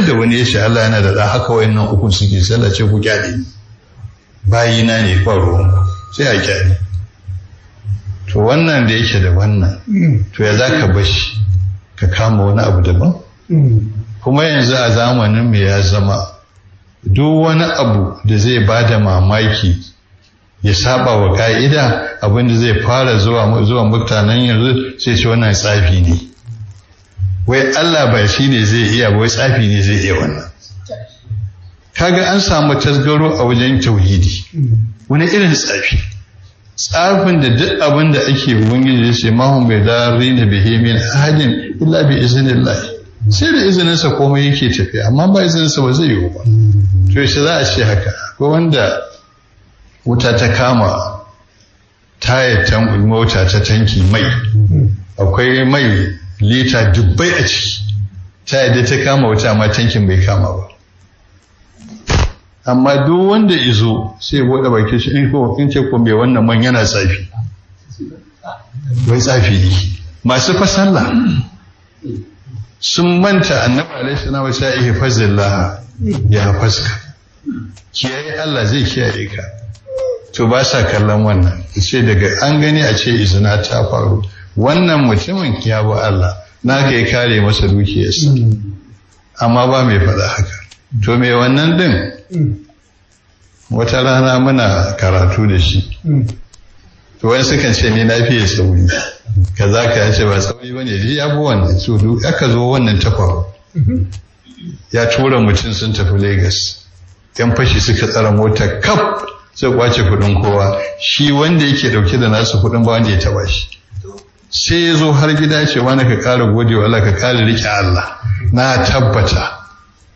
da wani ya ce Allah yana da ɗa haka wayannan ukun suke sallah ce ku kyale bayina ne ba ruwan sai a kyale. To wannan da yake da wannan to ya za ka bashi ka kama wani abu daban. Kuma yanzu a zamanin mu ya zama duk wani abu da zai bada mamaki ya saba wa ka'ida, abin da zai fara zuwa mutanen yanzu sai ce wannan tsafi ne. Wai Allah ba shi ne zai iya, wai tsafi ne zai iya wannan. Kaga an samu tasgaro a wajen tauhidi. Wani irin tsafi? Tsafin da duk abin da ake ubangiji ya ce mahun bai dari na bihimin ahadin illa bi iznillah. Sai da izininsa komai yake tafiya, amma ba izininsa ba zai yiwu ba. To yaushe za a ce haka? Ko wanda wuta ta kama tayar mota ta tanki mai, akwai mai lita dubbai a ciki, tayar da ta kama wuta ma tankin bai kama ba. Amma duk wanda izo sai ya bude baki shi in ce ko mai wannan man yana tsafi, wai tsafi ne. Masu fasalla sun manta annabi alaihi salam wa sa'ihi fazillah ya faska, kiyaye Allah zai kiyaye ka. To ba sa kallon wannan, ce daga an gani a ce izina ta faru, wannan mutumin ya bi Allah na kai kare masa dukiyarsa, amma ba mai faɗa haka. To me wannan din wata rana muna karatu da shi, to wani sukan ce ni na fiye sauri kaza ka yace ba sauri bane shi ya bi wannan. So duk aka zo wannan ta faru, ya tura mutum sun tafi Lagos, yan fashi suka tsara mota kaf sai kwace kudin kowa, shi wanda yake dauke da nasu kudin ba wanda ya taba shi. Sai ya zo har gida ce wani ka kara gode wa Allah, ka kara rike Allah, na tabbata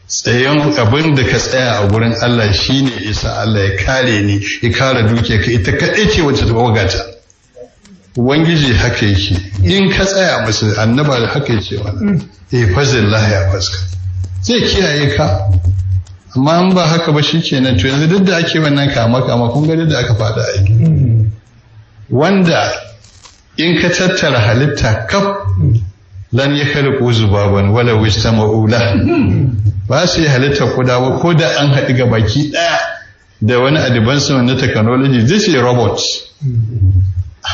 tsayen abin da ka tsaya a gurin Allah shine isa Allah ya kare ni, ya kare duke ka, ita kaɗai ce wacce ta wagata. Ubangiji haka yake, in ka tsaya musu annaba da haka yake wannan fazillah ya faska, zai kiyaye ka. Amma an ba haka ba shi kenan. To yanzu duk da ake wannan kama kun ga da aka fada aiki, wanda in ka tattara halitta kaf lan ya khalqu zubaban wala wistama'u la, ba su yi halitta kuda ba ko da an haɗu ga baki ɗaya da wani advancement na technology zai ce robot,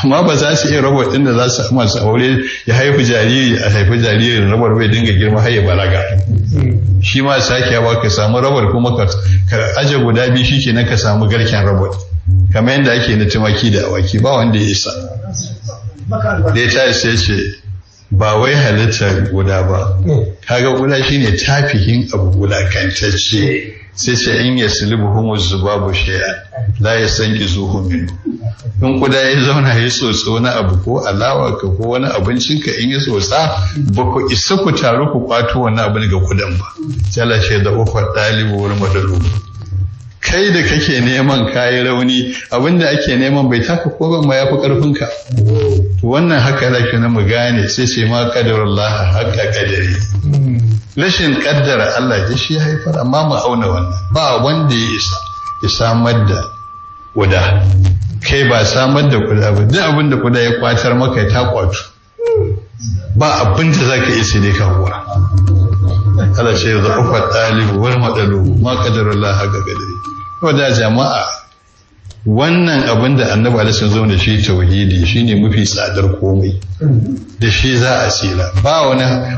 amma ba za su iya robot ɗin da za su masu aure ya haifi jariri, a haifi jaririn robot bai dinga girma har ya balaga. Shi ma sake yawa ka samu robot kuma ka aje guda biyu shi kenan ka samu garken robot, kamar yadda ake na tumaki da awaki, ba wanda ya isa. Da ya tashi sai ce ba wai halitta guda ba, kaga guda shine tafihin abu wulakantacce. Sai ce in ya sulubu humu zubabu shay'an la yasanqizuhu min. In kuda ya zauna ya tsotso na abu ko alawa ka ko wani abincin ka, in ya tsotsa ba ku isa ku taru ku kwato wani abu ga kudan ba. Sai Allah shi da ufa dalibu wal madalu. Kai da kake neman kayi rauni, abinda ake neman bai taka ko ban ma yafi karfin ka. To wannan haka lake na mu gane, sai ce ma qadarullah haqqa qadari. Rashin kaddara Allah ya shi haifar, amma mu auna wannan. Ba wanda ya isa ya samar da kuda, kai ba samar da kuda ba, duk abin da kuda ya kwatar maka ta kwatu, ba abin da zaka isa ne ka huwa. Allah ce da ufa talibu wal madalu ma qadarullah haqqa qadari. Wadda jama'a wannan abin da annabi alaihi zo da shi tauhidi shine mafi tsadar komai, da shi za a tsira. Ba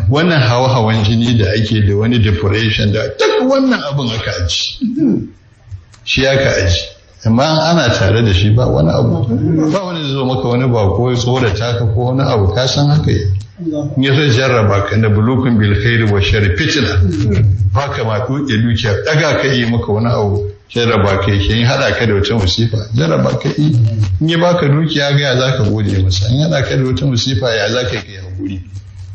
wannan hawan jini da ake da wani depression da duk wannan abin aka aji, shi aka aji. Amma ana tare da shi ba wani abu, ba wani zo maka wani ba ko tsorata ka ko wani abu, ka san haka yi. In ya so jarraba ka na bulukun bil khairi wa sharri fitna, ba ka ma duke dukiya daga ka yi maka wani abu, jarraba ka yi, in hada ka da wata musifa jarraba ka yi. In ya baka dukiya ga ya zaka gode masa, in hada ka da wata musifa ya zaka yi hakuri.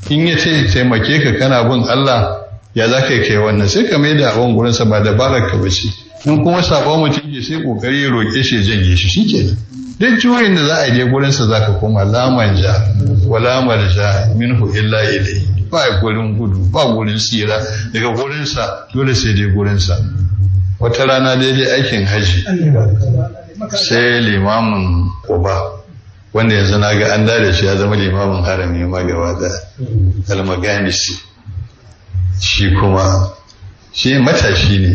In ya ce taimake ka kana bin Allah ya zaka yi kai wannan, sai ka mai da abun gurin sa, ba dabarar ka bace. In kuma sabon mutum ke sai kokari ya roke shi ya janye shi, shikenan. Duk juyin da za a je gurinsa za ka koma lamanja wala marja minhu illa ilayhi, ba gurin gudu ba gurin tsira daga gurinsa, dole sai dai gurinsa. Wata rana daidai aikin haji sai limamin Quba, wanda yanzu na ga an dade shi ya zama limamin harami ma gaba da Almaganisi, shi kuma shi matashi ne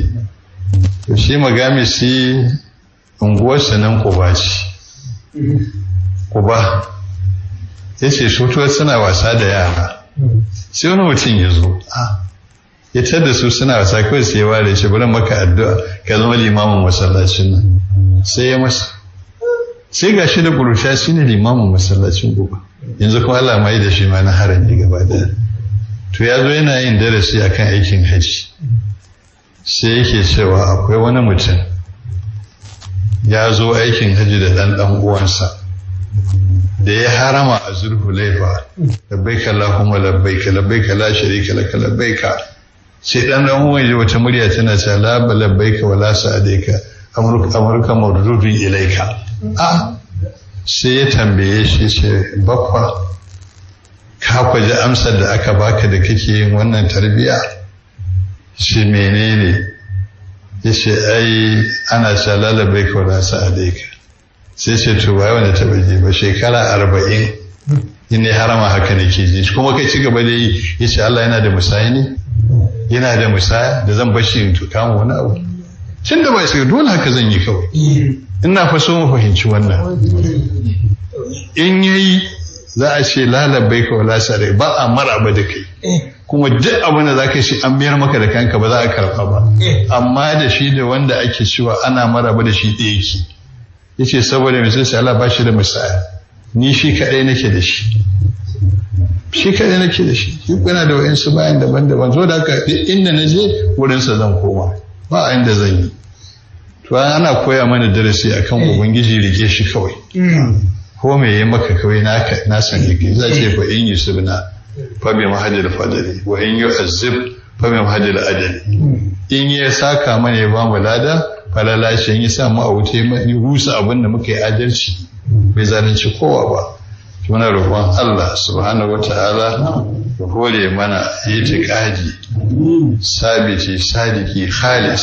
to shi magamisi unguwarsa nan Quba ce Quba ya ce su suna wasa da yara sai wani mutum ya zo ya tada su suna wasa kawai sai ya ware shi bari maka addu'a ka zama limamin masallacin nan sai ya masa sai ga shi da kurusha shi ne limamin masallacin Quba yanzu kuma Allah mai da shi ma na harami gaba daya to ya zo yana yin darasi akan aikin haji sai yake cewa akwai wani mutum ya zo aikin haji da ɗan uwansa da ya harama a Zulhulaifa labbaika Allahumma labbaika labbaika la sharika laka labbaika sai dan uwan ya wata murya tana cewa la labbaika wala sa'adaika amruka mawdudun ilaika sai ya tambaye shi ce baffa ka kwaje amsar da aka baka da kake yin wannan tarbiya shi menene yace ai ana cewa la labbaika wala sa'adaika sai ce to bai wanda taba ji ba shekara 40 ne harama haka nake ji kuma kai ci gaba da yi yace Allah yana da musaya ne yana da musaya da zan bashi in tuka mu wani abu tun da bai sai dole haka zan yi kawai ina fa so mu fahimci wannan in yayi za a ce la labbaika wala sa'adaika ba a maraba da kai kuma duk abin da zaka shi an biyar maka da kanka ba za a karba ba amma da shi da wanda ake cewa ana maraba da shi ɗaya yake yace saboda mai sai Allah ba shi da misali ni shi kadai nake da shi shi yana da wayansu bayan daban-daban zo da haka inda naje wurin sa zan koma ba inda zan yi to ana koya mana darasi akan ubangiji rike shi kawai ko me yayi maka kawai na san yake zai ce fa in yusibna fa bi mahadil fadli wa in yu'azzib fa bi mahadil adli in ya saka mana ya ba mu lada falala shi ya sa mu a wuce mai rusa abin da muka yi adalci bai zalunci kowa ba muna roƙon Allah subhanahu wataala ya hore mana itiqadi sabiti sadiki khalis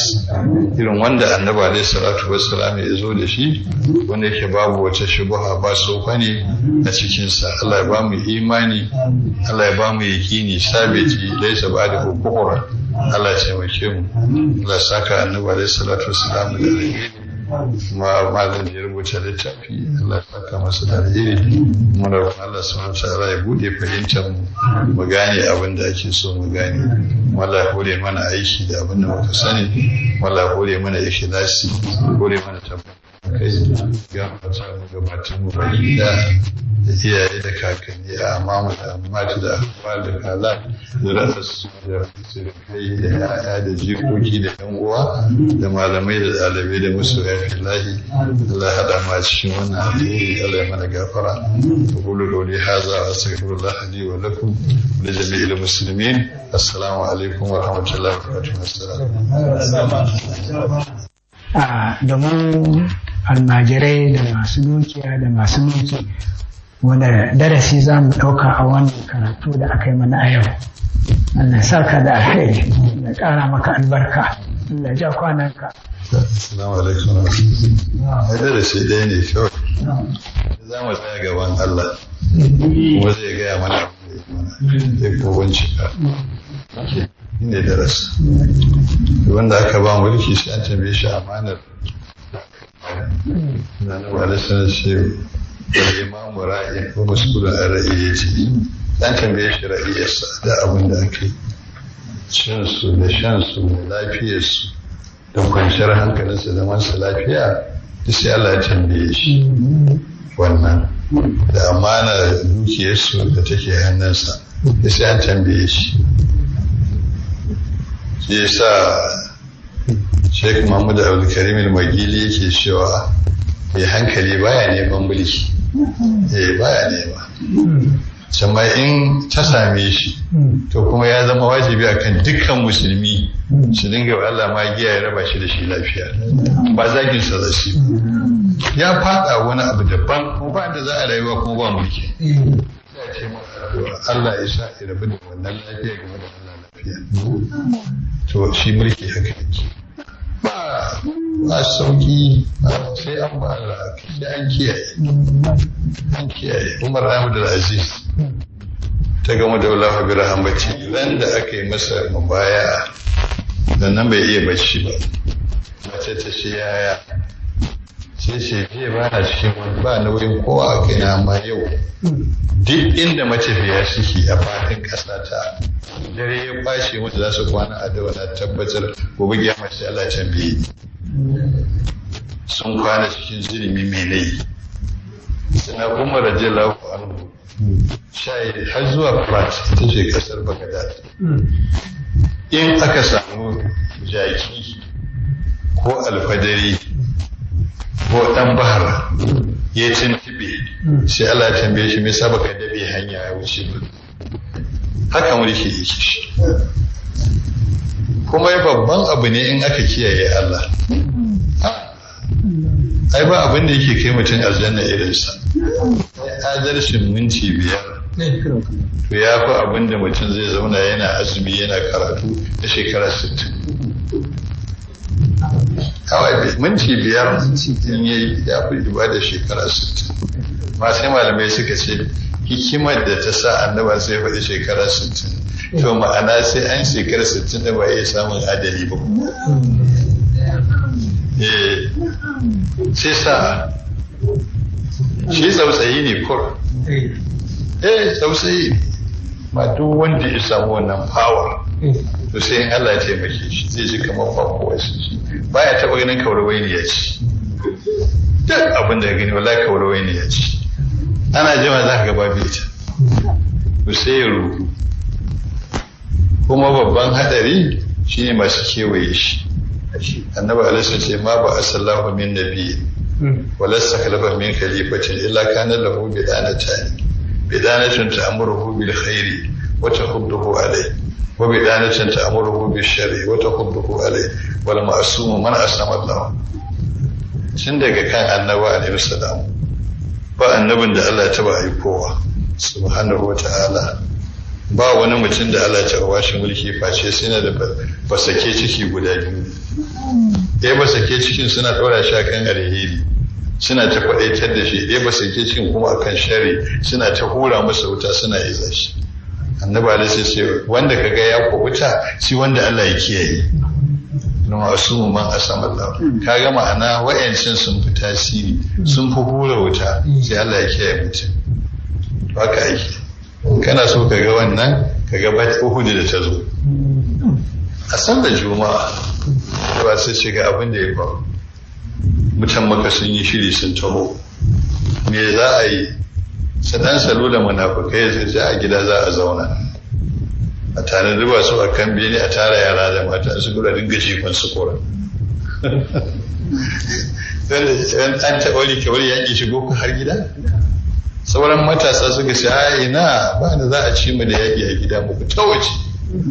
irin wanda annabi alaihi salatu wassalam ya zo da shi wanda yake babu wata shubha ba sofane a cikin sa Allah ya ba mu imani Allah ya ba mu yaqini sabiti laysa ba'da kufur Allah ya taimake mu Allah saka annabi alaihi salatu wassalam da alheri kuma malam ya rubuta littafi Allah ya saka masa da alheri muna roƙon Allah subhanahu wataala ya bude fahimtar mu gane abin da ake so mu gane wallahi hore mana aiki da abin da muka sani wallahi hore mana ikhlasi hore mana tabbata kai ya fata mu gabatar mu baki da iyaye da kakanni a mamu da mata da akwai da kala da rasu da kai da yaya da jikoki da yan uwa da malamai da ɗalibai da masoya fillahi Allah ya haɗa ma cikin wannan alheri Allah ya mana gafara qulu qawli hadha wa astaghfirullah li wa lakum wa li jami'il muslimin assalamu alaikum wa rahmatullahi wa barakatuh domin almajirai da masu dukiya da masu mulki wanda darasi za mu ɗauka a wannan karatu da aka yi mana a yau. Allah saka da alheri da ƙara maka albarka Allah ja kwananka. Assalamu alaikum. Ai darasi ɗaya ne kawai. Za mu tsaya gaban Allah kuma zai gaya mana zai ko bincika. Shi ne darasi. Wanda aka ba mulki shi an tambaye shi amanar. Na wale sanar shi والإمام راعي ومسؤول عن رعيته an tambaye shi ra'iyarsa da abin da ake cinsu da shansu da lafiyarsu da kwanciyar hankalinsu da masu lafiya duk sai Allah ya tambaye shi wannan da amana dukiyarsu da take hannunsa duk sai an tambaye shi shi yasa Sheikh Mahmud Abdulkarim al-Magili yake cewa mai hankali baya neman mulki baya nema amma in ta same shi to kuma ya zama wajibi akan dukkan musulmi su dinga wa Allah magiya ya raba shi da shi lafiya ba zagin sa da shi ya fada wani abu daban kuma ba da za a rayuwa kuma ba mulki ya ce Allah ya sa ya rabu da wannan lafiya game da Allah lafiya to shi mulki haka yake ba sauki sai an ba da an kiyaye Umar Ahmad Aziz ta gama da Allah bi rahmati ran da aka yi masa mubaya nan bai iya bacci ba. Mace ta ce yaya, sai ce jiya ba na cikin wani ba nauyin kowa a kaina, amma yau duk inda matafiya suke a fadin ƙasa ta dare ya kwashe wanda za su kwana a dawa, na tabbatar gobe kiyama sai Allah tambaye ni. Sun kwana cikin zulumi mai laifi. Suna kuma radiyallahu anhu shayi har zuwa Frat ita ce kasar Baghdad. In aka samu jaki ko alfadari ko dan bahar ya tuntube sai Allah ya tambaye shi me yasa baka dabe hanya ya wuce ba. Haka mulki yake shi. Kuma babban abu ne in aka kiyaye Allah. Ai ba abin da yake kai mutum aljanna irinsa. Adalcin minti 5 to ya fi abin da mutum zai zauna yana azumi yana karatu na shekara 60. Kawai minti 5 in yi ya fi ibada shekara 60. Masu malamai suka ce hikimar da ta sa annaba sai faɗi shekara 60 to ma'ana sai an shekara 60 da ba iya samun adali ba. Sai sa shi tsautsayi ne kur. Tsautsayi ne. Ma duk wanda ya samu wannan power to sai in Allah ya taimake shi zai ji kamar ba kowa shi. Baya taɓa ganin kaurawai ne ya ci. Duk abin da ya gani wallahi kaurawai ne ya ci. Ana jima za ka gaba bai ta. To sai ya ruhu. Kuma babban hadari shine masu kewaye shi. Annabi alaihi ce ma ba asallahu min nabiyyi wala sakalafa min khalifatin illa kana lahu bidanatun ta'muruhu bil khairi wa tahudduhu alayhi wa bidanatun ta'muruhu bil sharri wa tahudduhu alayhi wal ma'sum man asama Allah. Tun daga kan annabi alaihi salam ba annabin da Allah ya taba aikowa subhanahu wa ta'ala, ba wani mutum da Allah ta bashi mulki face sai na da basake ciki guda biyu. Ɗaya basake cikin suna ɗora shi akan alheri suna ta kwaɗaitar da shi, ɗaya basake cikin kuma akan shari suna ta hura masa wuta suna iza shi. Annabi alaihi ce wanda kaga ya kubuta shi wanda Allah ya kiyaye. Masu man asama Allah. Kaga ma'ana wa'yancin sun fi tasiri sun fi hura wuta sai Allah ya kiyaye mutum. Haka ake. Kana so ka ga wannan ka ga Uhud da ta zo a sallar juma'a ba sai shiga abin da ya faru. Mutan Makka sun yi shiri sun taho, me za a yi? Sadan salo da munafukai sai a gida za a zauna a tare da su a kan bene a tara yara da mata su gura dinga shifan su kora. An taɓa wani kawai yaƙi shigo ku har gida? Sauran matasa suka ce a ina ba da za a ci mu da yaƙi a gida muku ta waje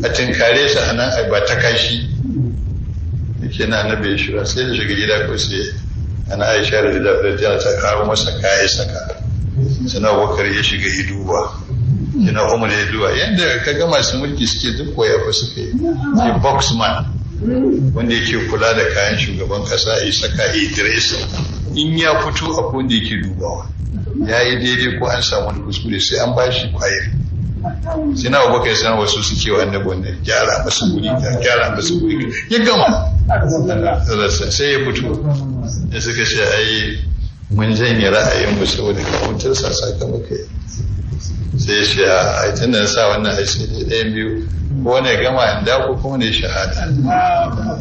a tinkare su a nan ba ta kashi. Yake na annabi ya shira sai da shiga gida ko sai ana Aisha da ta kawo masa kaya saka. Sana Abubakar ya shiga iduba. Yana Umar ya duba yadda ka ga masu mulki suke duk koya fa suka yi. Sai boxman wanda yake kula da kayan shugaban kasa ya saka Idris in ya fito a wanda yake dubawa. Ya yi daidai ko an samu wani kuskure sai an ba shi kwayar. Sai na Abubakar sanar wasu suke wa annabi wannan gyara masa guri ya gama sai ya fito da suka ce ai mun janye ra'ayinmu saboda kamuntar sa sakamaka sai ya ce a tun da sa wannan ai sai ɗayan biyu ko ne gama in da ko kuma ne shahada.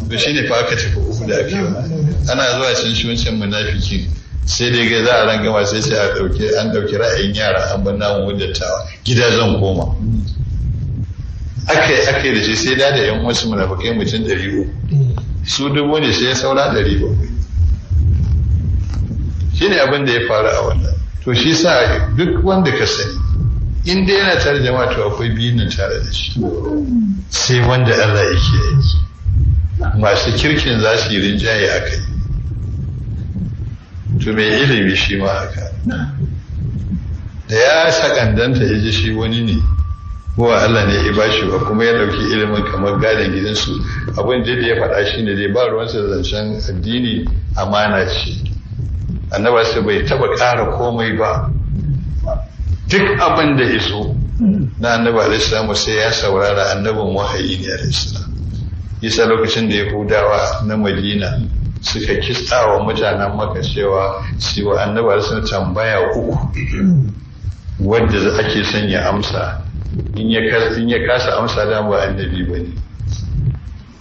To shine fa aka tafi uku da ake ana zuwa cin shi wancan munafikin sai dai ga za a rangama sai an ɗauki ra'ayin yara an bar namun dattawa gida zan koma. Aka yi da shi sai da yan wasu munafikai mutum 300 su 1000 ne sai ya saura 700. Shi ne abin da ya faru a wannan. To shi sa duk wanda ka sani in dai yana tare jama'a to akwai biyun nan tare da shi sai wanda Allah yake yi. Masu kirkin za su yi rinjaye a kai. To mai ilimi shi ma haka da ya sakandanta ya ji shi wani ne kowa Allah ne ya bashi ba kuma ya dauki ilimin kamar gadon gidansu abin da ya faɗa shi ne dai ba ruwansa da zancen addini amana ce. Annaba sai bai taba ƙara komai ba duk abin da iso na annaba alaihi sai ya saurara annabin wahayi ne alaihi. isa lokacin da Yahudawa na Madina suka kitsa wa mutanen Makka cewa shi wa annabi sun tambaya uku wanda ake son ya amsa in ya kasa amsa da ba annabi bane.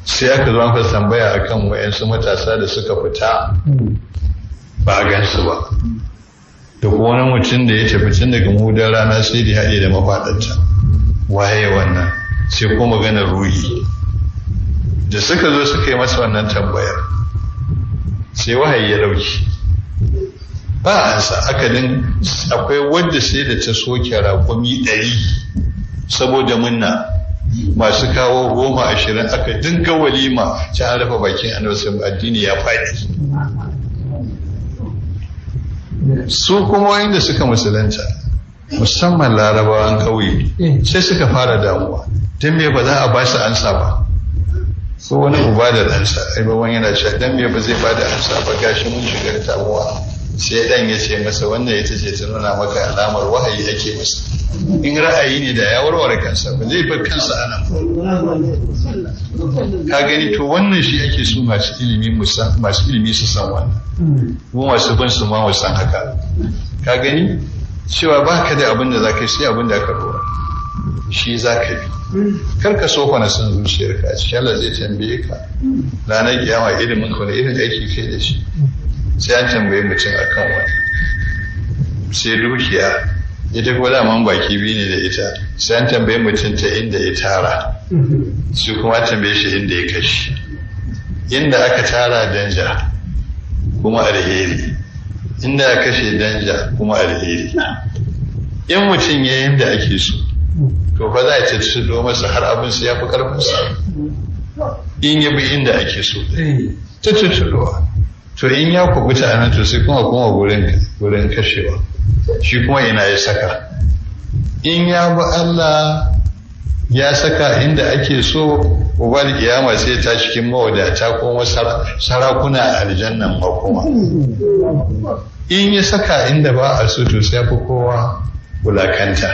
Sai aka zo aka tambaya akan wayansu matasa da suka fita ba a gansu ba, da kuma wani mutum da ya tafi tun daga mudar rana sai da haɗe da mafaɗanta, waye wannan, sai kuma maganar ruhi. Da suka zo suka yi masa wannan tambayar sai wahayi ya ɗauki ba ansa. Akwai wadda sai da ta soke raƙumi 100 saboda munna, masu kawo 10-20 aka dinga walima ta an rufe bakin annabi, addini ya faɗi. Su kuma wanda suka musulunta musamman larabawan ƙauye sai suka fara damuwa, don me ba za a ba su ansa ba. Ko wani uba da ɗansa ai ba wani yana cewa dan me ba zai ba da ansa ba, gashi mun shiga damuwa. Sai dan ya ce masa wannan ita ce ta nuna maka alamar wahayi ake masa. In ra'ayi ne da ya warware kansa ba zai bar kansa anan. Ka gani, to wannan shi ake so masu ilimi su san wannan. Mu masu bin su ma mu san haka. Ka gani cewa baka da abin da zaka yi sai abin da aka dora. Shi zaka bi. Kar ka sofa na san zuciyarka a cikin Allah zai tambaye ka ranar kiyama ilimin ka wani irin aiki kai da shi. Sai an tambaye mutum akan wani. Sai dukiya ita kuma daman baki biyu ne da ita, sai an tambaye mutum ta inda ya tara, su kuma tambaye shi inda ya kashi. Inda aka tara danja kuma alheri, inda aka kashe danja kuma alheri. In mutum ya yanda ake so, to fa za a tattudo masa har abin su ya fi karfinsa. In ya bi inda ake so ta tuttudowa, to in ya kubuta a nan to sai kuma wurin kashewa, shi kuma ina ya saka. In ya bi Allah ya saka inda ake so, ubar kiyama sai ta cikin mawadata ko sarakuna a aljannan makoma. In ya saka inda ba a so to sai fi kowa wulakanta.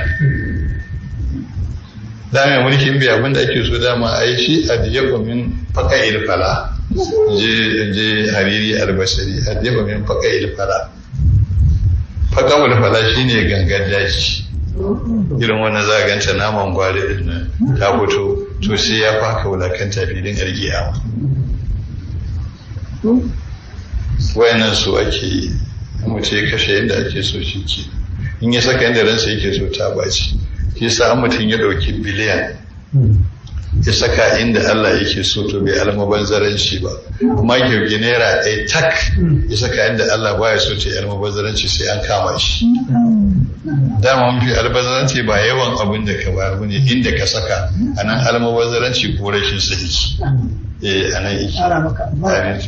Dama mulkin bai abinda ake so dama a yi shi a diyabu min faka ilfala, je hariri albasari, a diyabu min faka ilfala. Faka ilfala shi ne gangar daji, irin wannan za a ganta naman gwari din nan ta fito, to sai ya faka wulakanta filin alkiyama. Wayannan su ake yi, mutum ya kashe yadda ake so shi ke, in ya saka yadda ransa yake so ta baci. Shi sa mutum ya ɗauki biliyan ya saka inda Allah yake so to bai almubazzaranci ba, amma kyauki naira ɗaya tak ya saka inda Allah baya so ta yi almubazzaranci sai an kama shi. Dama mafi almubazzaranci ba yawan abin da ka bayar bane, inda ka saka a nan almubazzaranci ko rashin sadiki. A nan yake.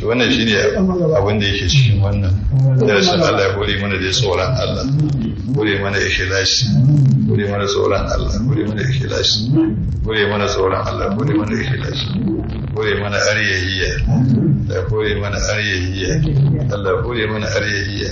Wannan shi ne abin da yake cikin wannan darasin. Allah ya hore mana da tsoron Allah, hore mana ikhlasi, hore mana tsoron Allah, hore mana ikhlasi, hore mana tsoron Allah, hore mana ikhlasi, hore mana ariyayya, da hore mana ariyayya, Allah hore mana ariyayya.